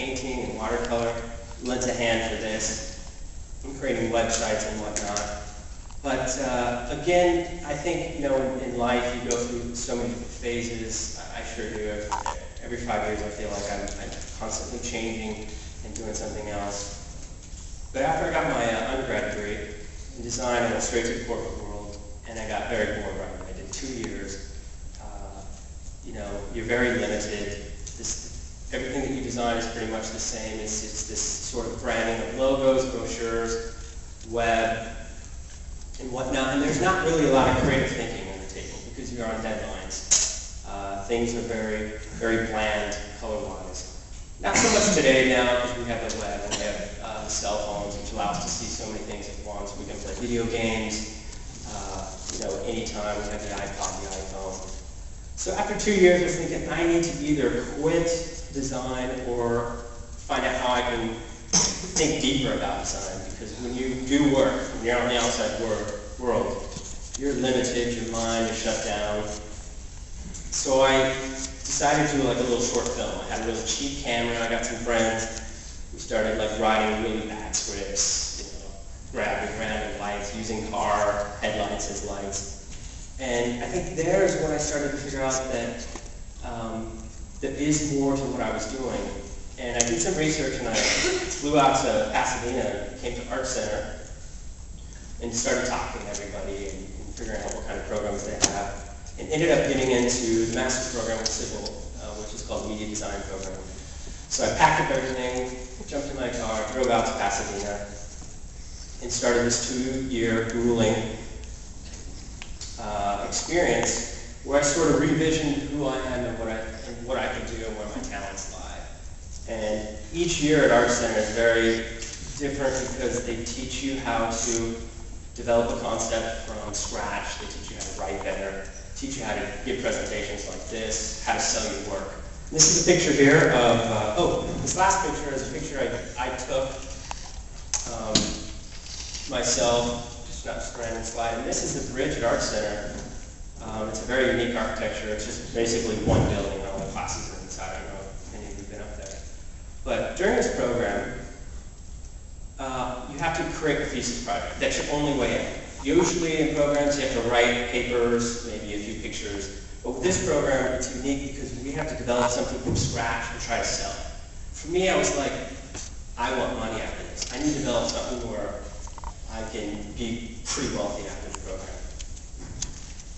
painting and watercolor, lent a hand for this, and creating websites and whatnot. But again, I think, in life you go through so many phases. I sure do. Every 5 years I feel like I'm constantly changing and doing something else. But after I got my undergrad degree in design, I went straight to the corporate world, and I got very bored right away. I did 2 years. You're very limited. Everything that you design is pretty much the same. It's this sort of branding of logos, brochures, web, and whatnot. And there's not really a lot of creative thinking on the table because you're on deadlines. Things are very, very bland color-wise. Not so much today now because we have the web and we have cell phones, which allow us to see so many things at once. We can play video games, anytime. We have the iPod, the iPhone. So after 2 years, I was thinking I need to either quit design or find out how I can think deeper about design. Because when you do work, when you're on the outside world, you're limited, your mind is shut down. So I decided to do like a little short film. I had a really cheap camera. I got some friends. We started writing really bad scripts, grabbing random lights, using car headlights as lights. And I think there's when I started to figure out that there is more to what I was doing. And I did some research, and I flew out to Pasadena, came to Art Center, and started talking to everybody and figuring out what kind of programs they have. And ended up getting into the master's program with Cybil, which is called Media Design Program. So I packed up everything, jumped in my car, drove out to Pasadena, and started this 2-year grueling experience where I sort of revisioned who I am and what I can do and where my talents lie. And each year at Art Center is very different because they teach you how to develop a concept from scratch. They teach you how to write better, teach you how to give presentations like this, how to sell your work. And this is a picture here of, this last picture is a picture I took myself, just a random slide. And this is the bridge at Art Center. It's a very unique architecture. It's just basically one building, and all the classes are inside. I don't know if any of you have been up there. But during this program, you have to create a thesis project. That's your only way in. Usually in programs, you have to write papers, maybe a few pictures. But with this program, it's unique because we have to develop something from scratch and try to sell it. For me, I was like, I want money after this. I need to develop something where I can be pretty wealthy after the program.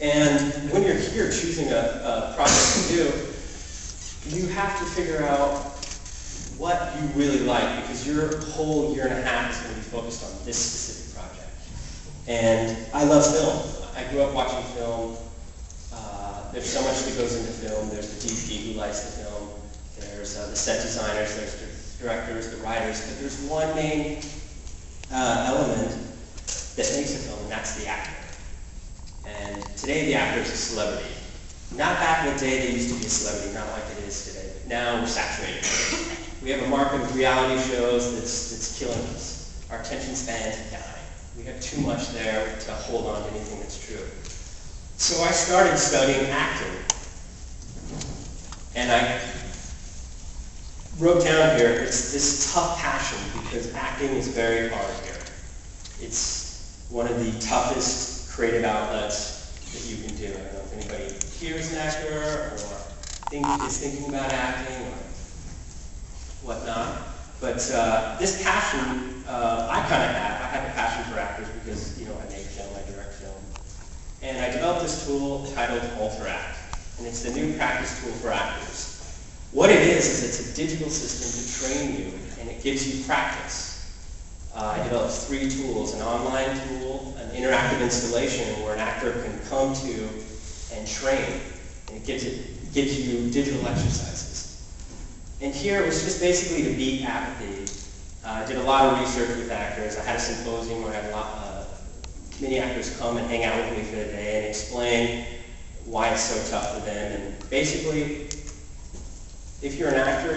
And when you're here choosing a project to do, you have to figure out what you really like, because your whole year and a half is going to be focused on this specific project. And I love film. I grew up watching film. There's so much that goes into film. There's the DP who likes the film. There's the set designers. There's the directors, the writers. But there's one main element that makes a film, and that's the actor. And today the actor is a celebrity. Not back in the day they used to be a celebrity, not like it is today. But now we're saturated. We have a market of reality shows that's killing us. Our attention spans are dying. We have too much there to hold on to anything that's true. So I started studying acting. And I wrote down here, it's this tough passion because acting is very hard here. It's one of the toughest creative outlets that you can do. I don't know if anybody here is an actor or is thinking about acting or whatnot. But this passion, I kind of have. I have a passion for actors because, I make film, I direct film. And I developed this tool titled AlterAct. And it's the new practice tool for actors. What it is it's a digital system to train you, and it gives you practice. I developed 3 tools, an online tool, an interactive installation where an actor can come to and train. And it gives you digital exercises. And here it was just basically to beat apathy. I did a lot of research with actors. I had a symposium where I had many actors come and hang out with me for the day and explain why it's so tough for them. And basically, if you're an actor,